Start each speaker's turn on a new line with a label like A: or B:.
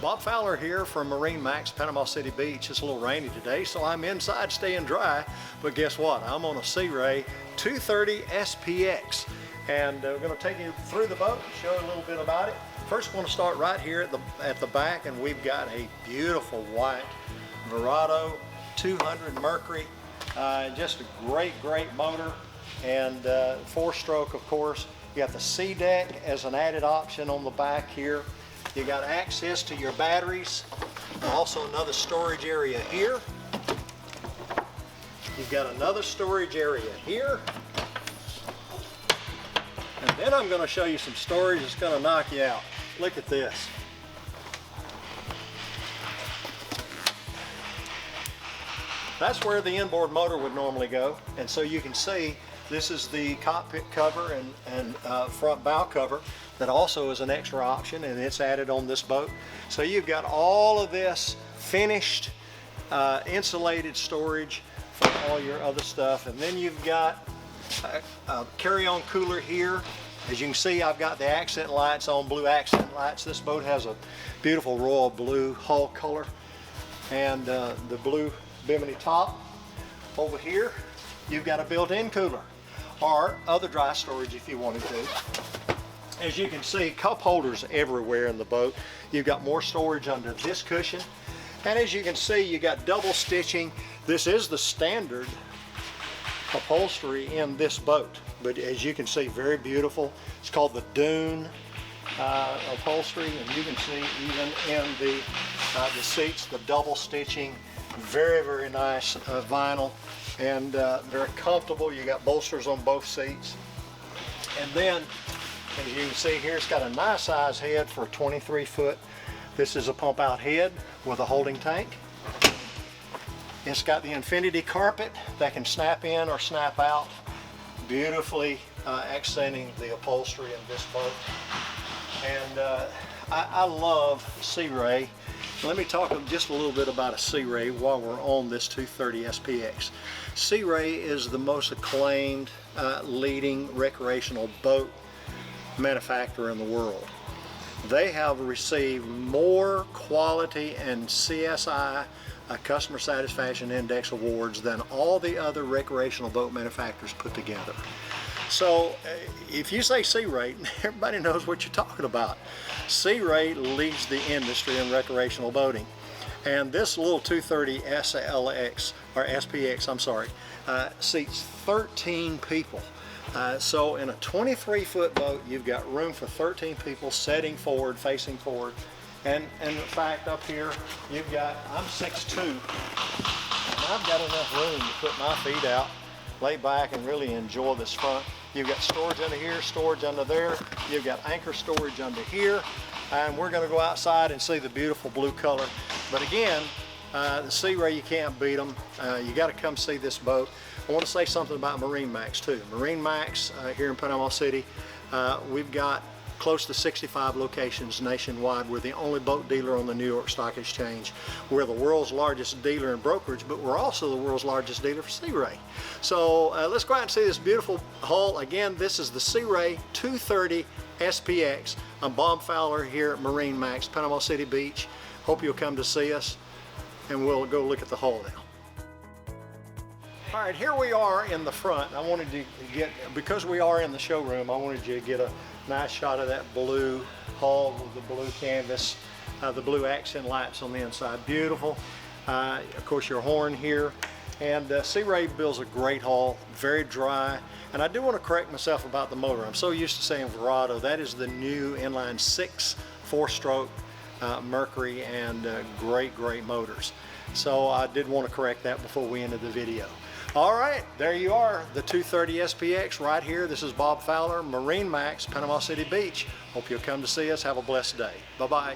A: Bob Fowler here from MarineMax, Panama City Beach. It's a little rainy today, so I'm inside staying dry. But guess what? I'm on a Sea Ray 230 SPX. And we're going to take you through the boat, show you a little bit about it. First, we're going to start right here at the back, and we've got a beautiful white Verado 200 Mercury. Just a great motor, and 4-stroke, of course. You got the sea deck as an added option on the back here. You got access to your batteries. Also another storage area here. You've got another storage area here. And then I'm going to show you some storage that's going to knock you out. Look at this. That's where the inboard motor would normally go. And so you can see this is the cockpit cover and front bow cover that also is an extra option, and it's added on this boat. So you've got all of this finished insulated storage for all your other stuff. And then you've got a carry-on cooler here. As you can see, I've got the accent lights on, blue accent lights. This boat has a beautiful royal blue hull color and the blue bimini top. Over here, you've got a built-in cooler or other dry storage if you wanted to. As you can see, cup holders everywhere in the boat. You've got more storage under this cushion. And as you can see, you got double stitching. This is the standard upholstery in this boat, but as you can see, very beautiful. It's called the Dune upholstery, and you can see even in the seats, the double stitching. Very nice vinyl, and very comfortable. You got bolsters on both seats. And then, as you can see here, it's got a nice size head for a 23 foot. This is a pump out head with a holding tank. It's got the infinity carpet that can snap in or snap out, beautifully accenting the upholstery in this boat. And I love Sea Ray. Let me talk just a little bit about a Sea Ray while we're on this 230 SPX. Sea Ray is the most acclaimed leading recreational boat manufacturer in the world. They have received more quality and CSI Customer Satisfaction Index awards than all the other recreational boat manufacturers put together. So if you say Sea Ray, everybody knows what you're talking about. Sea Ray leads the industry in recreational boating. And this little 230 SLX, or SPX, I'm sorry, seats 13 people. So in a 23-foot boat, you've got room for 13 people sitting forward, facing forward. And in fact, up here, you've got, I'm 6'2", and I've got enough room to put my feet out, lay back, and really enjoy this front. You've got storage under here, storage under there. You've got anchor storage under here. And we're gonna go outside and see the beautiful blue color. But again, the Sea Ray, you can't beat them. You gotta come see this boat. I wanna say something about MarineMax too. MarineMax here in Panama City, we've got close to 65 locations nationwide. We're the only boat dealer on the New York Stock Exchange. We're the world's largest dealer in brokerage, but we're also the world's largest dealer for Sea Ray. So let's go out and see this beautiful hull. Again, this is the Sea Ray 230 SPX. I'm Bob Fowler here at MarineMax, Panama City Beach. Hope you'll come to see us, and we'll go look at the hull now. All right, here we are in the front. I wanted to get, because we are in the showroom, I wanted you to get a nice shot of that blue hull with the blue canvas, the blue accent lights on the inside. Beautiful. Of course, your horn here. And Sea Ray builds a great hull, very dry. And I do want to correct myself about the motor. I'm so used to saying Verado. That is the new inline 6 4-stroke Mercury, and great motors. So I did want to correct that before we ended the video. All right, there you are, the 230 SPX right here. This is Bob Fowler, MarineMax, Panama City Beach. Hope you'll come to see us. Have a blessed day. Bye-bye.